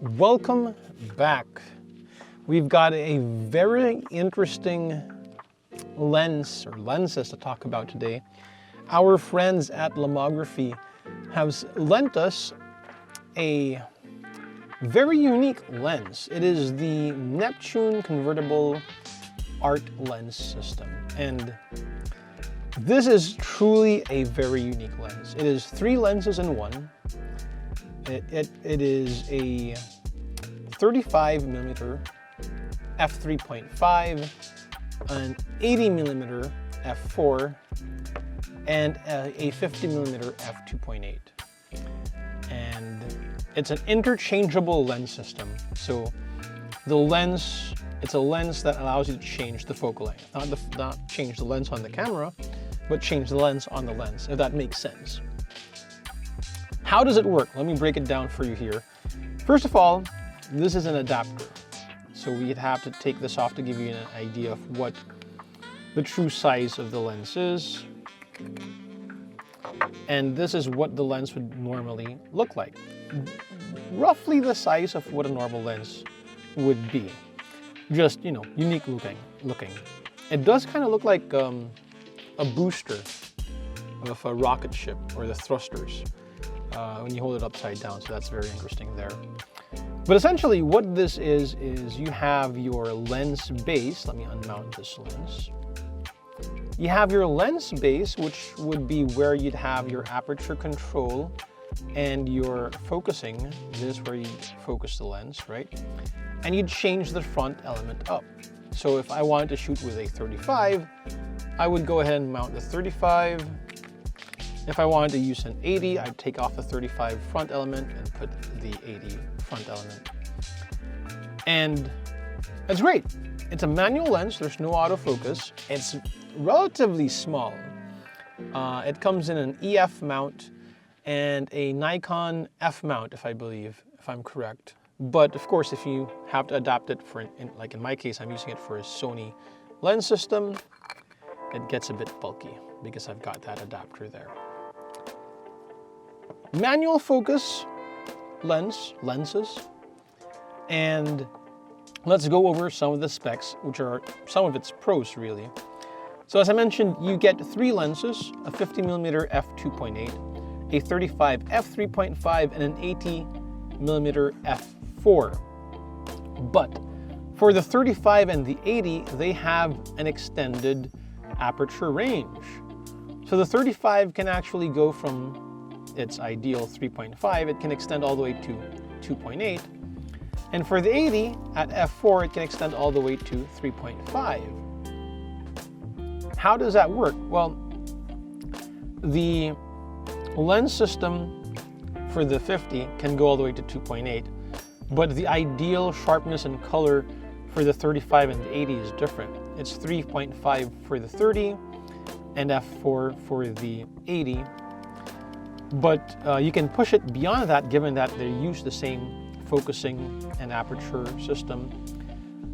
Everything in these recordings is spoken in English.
Welcome back. We've got a very interesting lens or lenses to talk about today. Our friends at Lomography have lent us a very unique lens. It is the Neptune Convertible art lens system, and this is truly a very unique lens. It is 3 lenses in one. It is a 35mm f3.5, an 80mm f4, and a 50mm f2.8. And it's an interchangeable lens system. So the lens, it's a lens that allows you to change the focal length. Not change the lens on the camera, but change the lens on the lens, if that makes sense. How does it work? Let me break it down for you here. First of all, this is an adapter. So we'd have to take this off to give you an idea of what the true size of the lens is. And this is what the lens would normally look like. Roughly the size of what a normal lens would be. Just, you know, unique looking. It does kind of look like a booster of a rocket ship, or the thrusters, when you hold it upside down, so that's very interesting there. But essentially what this is you have your lens base. Let me unmount this lens. You have your lens base, which would be where you'd have your aperture control and your focusing. This is where you focus the lens, right? And you'd change the front element up. So if I wanted to shoot with a 35, I would go ahead and mount the 35. If I wanted to use an 80, I'd take off the 35 front element and put the 80 front element. And that's great. It's a manual lens, there's no autofocus. It's relatively small. It comes in an EF mount and a Nikon F mount, if I'm correct. But of course, if you have to adapt it for, like in my case, I'm using it for a Sony lens system, it gets a bit bulky because I've got that adapter there. Manual focus lenses, and let's go over some of the specs, which are some of its pros really. So as I mentioned, you get 3 lenses, a 50mm f2.8, a 35 f3.5, and an 80mm f4. But for the 35 and the 80, they have an extended aperture range. So the 35 can actually go from its ideal 3.5, it can extend all the way to 2.8. And for the 80 at f4, it can extend all the way to 3.5. How does that work? Well, the lens system for the 50 can go all the way to 2.8, but the ideal sharpness and color for the 35 and the 80 is different. It's 3.5 for the 30 and f4 for the 80. But you can push it beyond that, given that they use the same focusing and aperture system.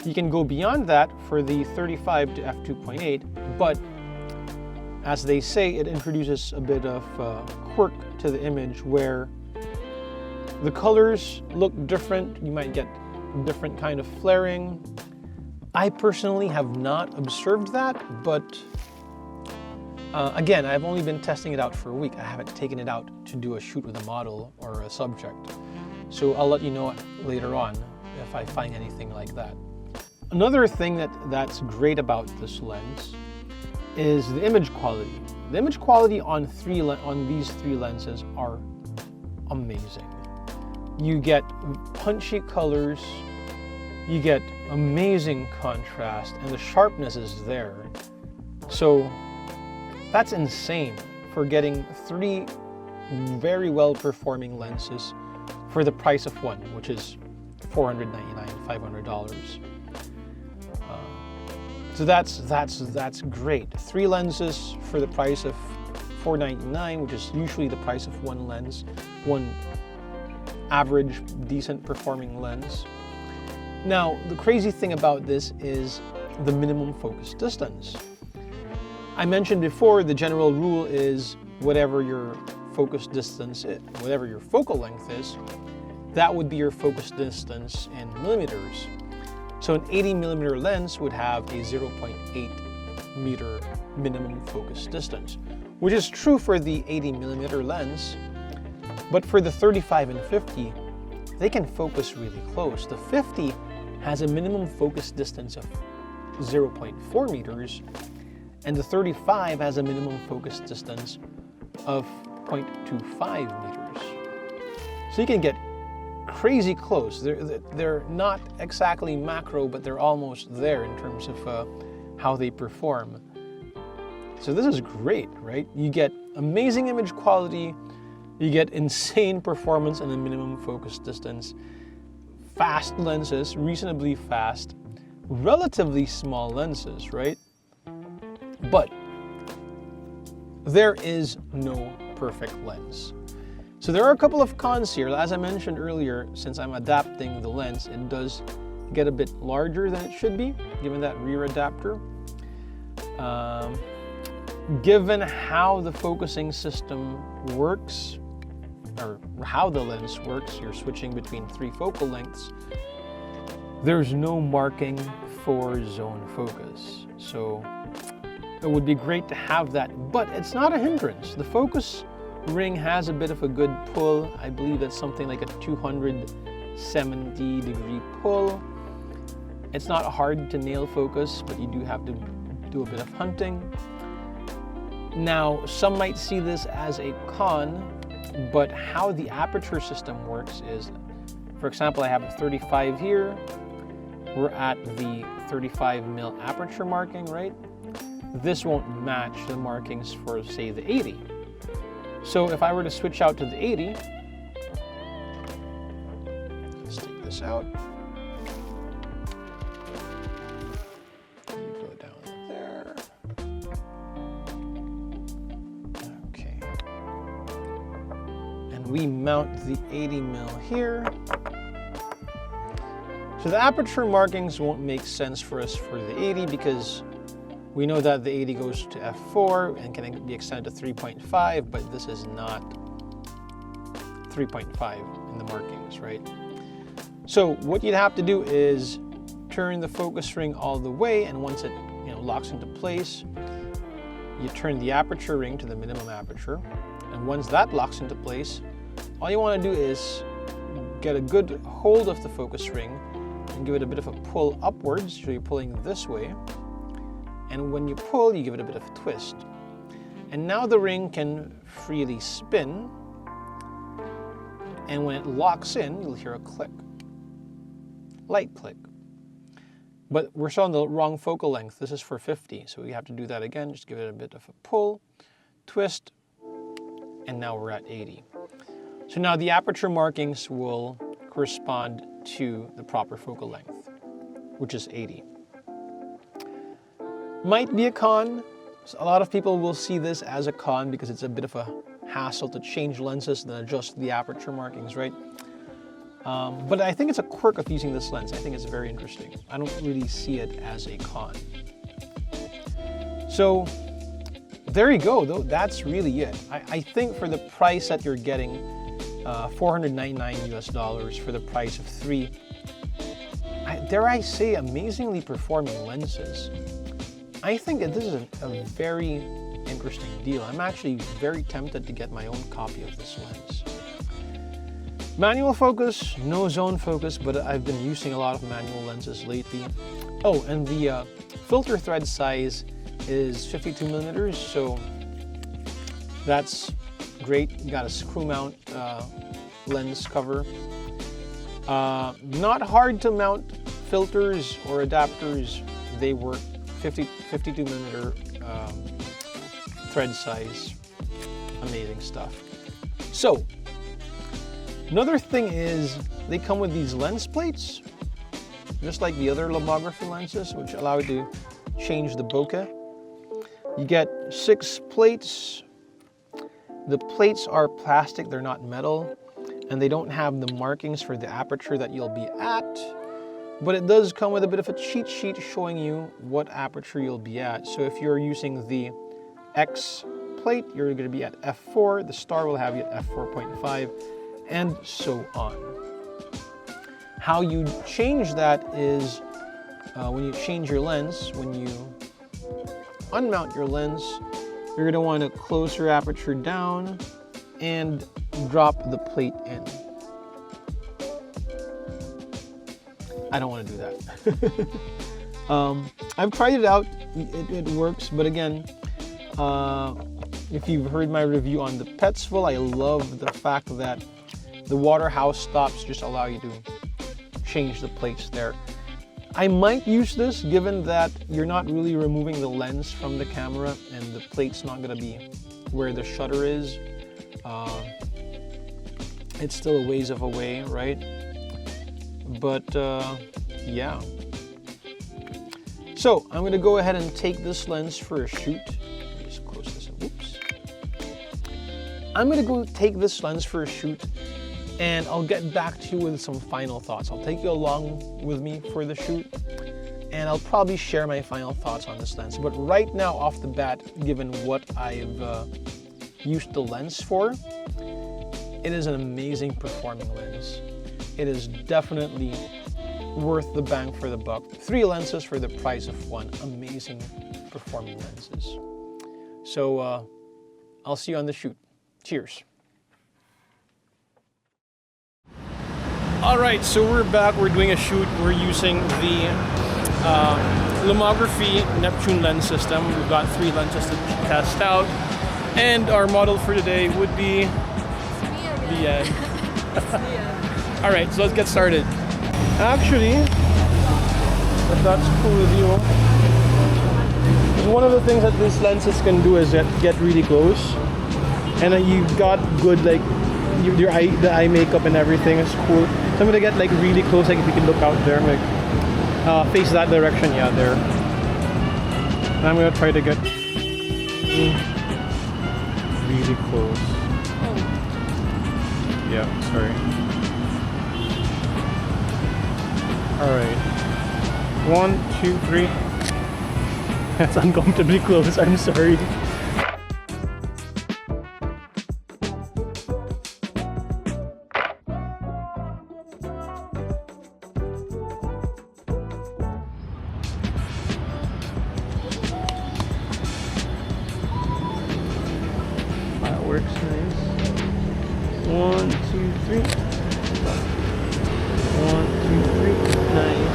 You can go beyond that for the 35 to f2.8, but as they say, it introduces a bit of quirk to the image where the colors look different. You might get different kind of flaring. I personally have not observed that, but again, I've only been testing it out for a week. I haven't taken it out to do a shoot with a model or a subject. So I'll let you know later on if I find anything like that. Another thing that's great about this lens is the image quality. The image quality on these 3 lenses are amazing. You get punchy colors, you get amazing contrast, and the sharpness is there. So that's insane for getting 3 very well-performing lenses for the price of one, which is $499, $500. So that's great. 3 lenses for the price of $499, which is usually the price of one lens, one average, decent performing lens. Now, the crazy thing about this is the minimum focus distance. I mentioned before, the general rule is whatever your focus distance is, whatever your focal length is, that would be your focus distance in millimeters. So an 80 millimeter lens would have a 0.8 meter minimum focus distance, which is true for the 80 millimeter lens, but for the 35 and 50, they can focus really close. The 50 has a minimum focus distance of 0.4 meters, and the 35 has a minimum focus distance of 0.25 meters. So you can get crazy close. They're not exactly macro, but they're almost there in terms of how they perform. So this is great, right? You get amazing image quality, you get insane performance and a minimum focus distance, fast lenses, reasonably fast, relatively small lenses, right? But there is no perfect lens. So there are a couple of cons here. As I mentioned earlier, since I'm adapting the lens, it does get a bit larger than it should be, given that rear adapter. Given how the focusing system works, or how the lens works, you're switching between 3 focal lengths, there's no marking for zone focus. So it would be great to have that, but it's not a hindrance. The focus ring has a bit of a good pull. I believe that's something like a 270-degree pull. It's not hard to nail focus, but you do have to do a bit of hunting. Now, some might see this as a con, but how the aperture system works is, for example, I have a 35 here. We're at the 35 mil aperture marking, right? This won't match the markings for, say, the 80. So if I were to switch out to the 80, let's take this out. Go down there. Okay. And we mount the 80 mil here. So the aperture markings won't make sense for us for the 80 because we know that the 80 goes to f4 and can be extended to 3.5, but this is not 3.5 in the markings, right? So what you'd have to do is turn the focus ring all the way, and once it locks into place, you turn the aperture ring to the minimum aperture, and once that locks into place, all you want to do is get a good hold of the focus ring and give it a bit of a pull upwards, so you're pulling this way. And when you pull, you give it a bit of a twist. And now the ring can freely spin. And when it locks in, you'll hear a click. Light click. But we're still on the wrong focal length. This is for 50, so we have to do that again. Just give it a bit of a pull, twist, and now we're at 80. So now the aperture markings will correspond to the proper focal length, which is 80. Might be a con. A lot of people will see this as a con because it's a bit of a hassle to change lenses and then adjust the aperture markings, right? But I think it's a quirk of using this lens. I think it's very interesting. I don't really see it as a con. So there you go, though. That's really it. I think for the price that you're getting, $499 US for the price of 3, dare I say, amazingly performing lenses. I think that this is a very interesting deal. I'm actually very tempted to get my own copy of this lens. Manual focus, no zone focus, but I've been using a lot of manual lenses lately. Oh, and the filter thread size is 52 millimeters, so that's great. You got a screw mount lens cover. Not hard to mount filters or adapters. They work. 52 millimeter thread size. Amazing stuff. So, another thing is they come with these lens plates, just like the other Lomography lenses, which allow you to change the bokeh. You get 6 plates. The plates are plastic, they're not metal, and they don't have the markings for the aperture that you'll be at. But it does come with a bit of a cheat sheet showing you what aperture you'll be at. So if you're using the X plate, you're going to be at f4. The star will have you at f4.5, and so on. How you change that is when you change your lens, when you unmount your lens, you're going to want to close your aperture down and drop the plate in. I don't want to do that. I've tried it out, it works, but again, if you've heard my review on the Petzval, I love the fact that the water house stops just allow you to change the plates there. I might use this given that you're not really removing the lens from the camera and the plate's not going to be where the shutter is. It's still a ways of away, right? But yeah. So I'm going to go ahead and take this lens for a shoot. Just close this up. Whoops. I'm going to go take this lens for a shoot, and I'll get back to you with some final thoughts. I'll take you along with me for the shoot, and I'll probably share my final thoughts on this lens. But right now, off the bat, given what I've used the lens for, it is an amazing performing lens. It is definitely worth the bang for the buck. 3 lenses for the price of 1. Amazing performing lenses. So I'll see you on the shoot. Cheers. All right, so we're back. We're doing a shoot. We're using the Lomography Neptune lens system. We've got 3 lenses to test out. And our model for today would be Lianne. All right, so let's get started. Actually, if that's cool with you, one of the things that this lenses can do is get really close, and then you've got good like the eye makeup and everything is cool. So I'm gonna get like really close, like if you can look out there, like face that direction, yeah, there. And I'm gonna try to get really close. Yeah, sorry. Alright. 1, 2, 3. That's uncomfortably close, I'm sorry. That works nice. 1, 2, 3. 1, 2, 3. Nice.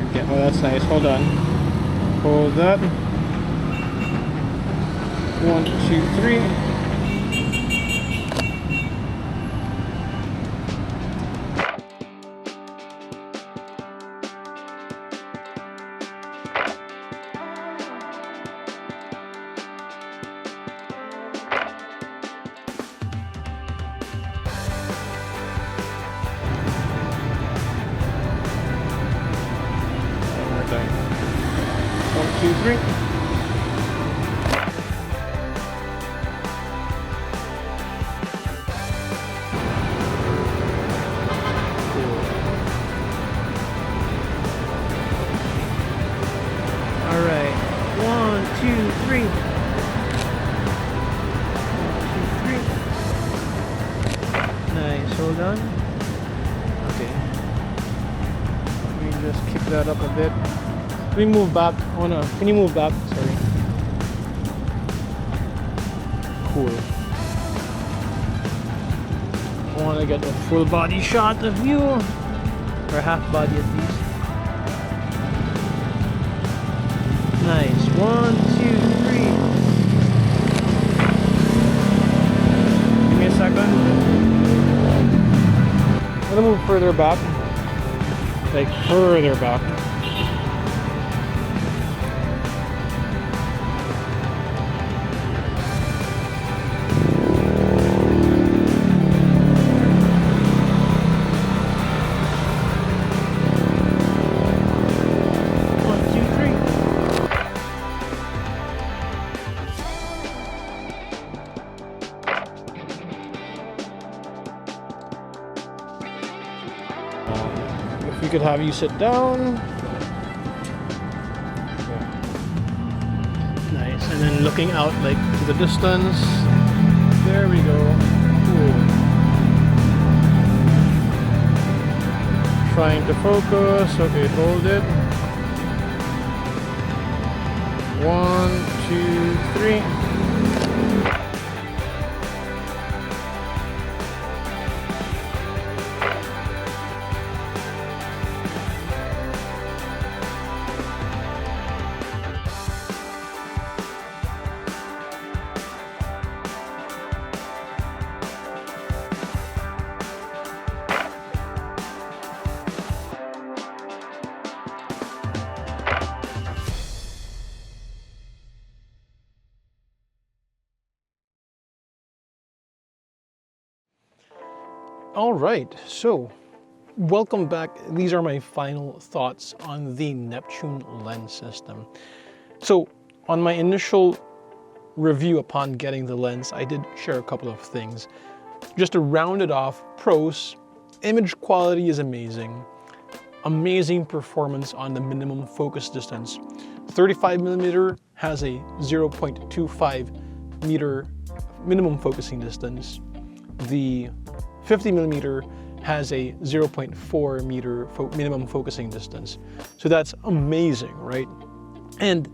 Okay, well that's nice. Hold on. Hold that. 1, 2, 3. One more time. 1, 2, 3. All right, 1, 2, 3. 1, 2, 3. Nice, hold on. Okay. Let me just kick that up a bit. Can we move back? Oh no, can you move back? Sorry. Cool. I want to get a full body shot of you, or half body at least. Nice. 1, 2, 3. Give me a second. I'm gonna move further back. Like further back. we could have you sit down. Nice, and then looking out like to the distance. There we go. Cool. Trying to focus. Okay, hold it. 1, 2, 3. All right, so welcome back. These are my final thoughts on the Neptune lens system. So on my initial review upon getting the lens, I did share a couple of things. Just to round it off, pros, image quality is amazing. Amazing performance on the minimum focus distance. 35mm has a 0.25 meter minimum focusing distance. The 50mm has a 0.4 meter minimum focusing distance. So that's amazing, right? And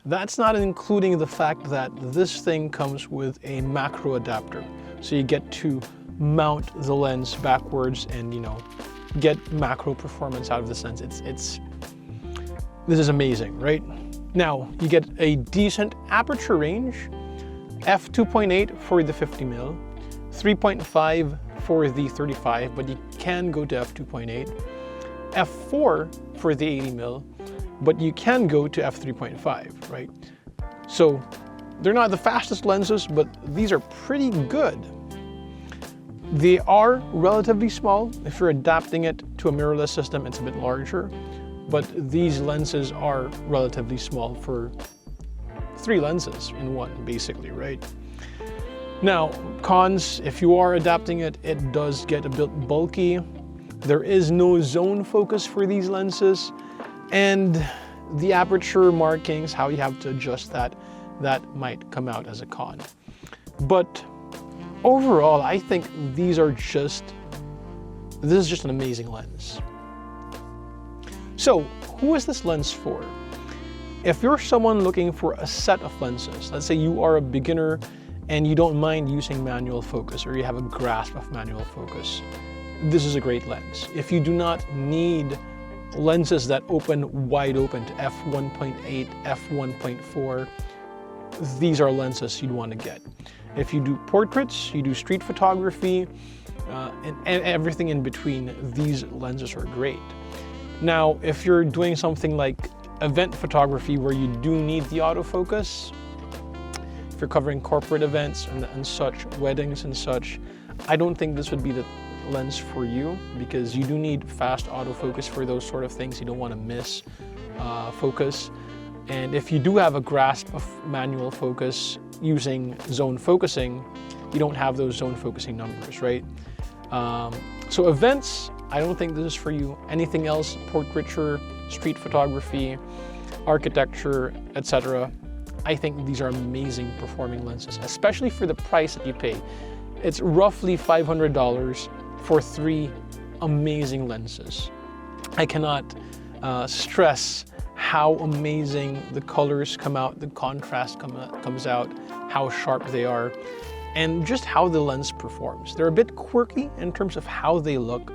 that's not including the fact that this thing comes with a macro adapter. So you get to mount the lens backwards and, you know, get macro performance out of this lens. This is amazing, right? Now, you get a decent aperture range, f2.8 for the 50mm, 3.5 for the 35, but you can go to f2.8, f4 for the 80mm, but you can go to f3.5, right? So they're not the fastest lenses, but these are pretty good. They are relatively small. If you're adapting it to a mirrorless system, it's a bit larger, but these lenses are relatively small for 3 lenses in one, basically, right? Now, cons, if you are adapting it, it does get a bit bulky. There is no zone focus for these lenses, and the aperture markings, how you have to adjust that might come out as a con. But overall, I think this is just an amazing lens. So, who is this lens for? If you're someone looking for a set of lenses, let's say you are a beginner and you don't mind using manual focus, or you have a grasp of manual focus, this is a great lens. If you do not need lenses that open wide open to f1.8, f1.4, these are lenses you'd want to get. If you do portraits, you do street photography, and everything in between, these lenses are great. Now, if you're doing something like event photography where you do need the autofocus, if you're covering corporate events and such, weddings and such, I don't think this would be the lens for you, because you do need fast autofocus for those sort of things. You don't want to miss focus. And if you do have a grasp of manual focus using zone focusing, you don't have those zone focusing numbers, right? So events, I don't think this is for you. Anything else, portraiture, street photography, architecture, etc., I think these are amazing performing lenses, especially for the price that you pay. It's roughly $500 for 3 amazing lenses. I cannot stress how amazing the colors come out, the contrast comes out, how sharp they are, and just how the lens performs. They're a bit quirky in terms of how they look,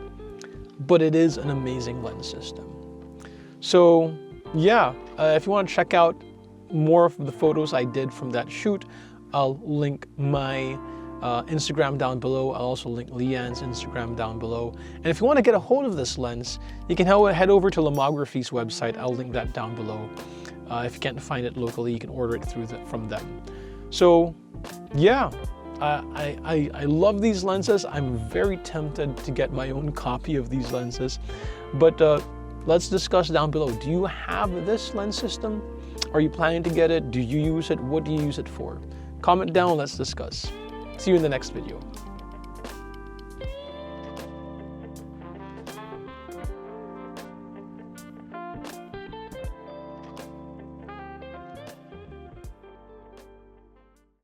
but it is an amazing lens system. So yeah, if you want to check out more of the photos I did from that shoot, I'll link my Instagram down below. I'll also link Lianne's Instagram down below. And if you want to get a hold of this lens, you can head over to Lomography's website. I'll link that down below. If you can't find it locally, you can order it from them. So yeah, I love these lenses. I'm very tempted to get my own copy of these lenses, but let's discuss down below. Do you have this lens system? Are you planning to get it? Do you use it? What do you use it for? Comment down, let's discuss. See you in the next video.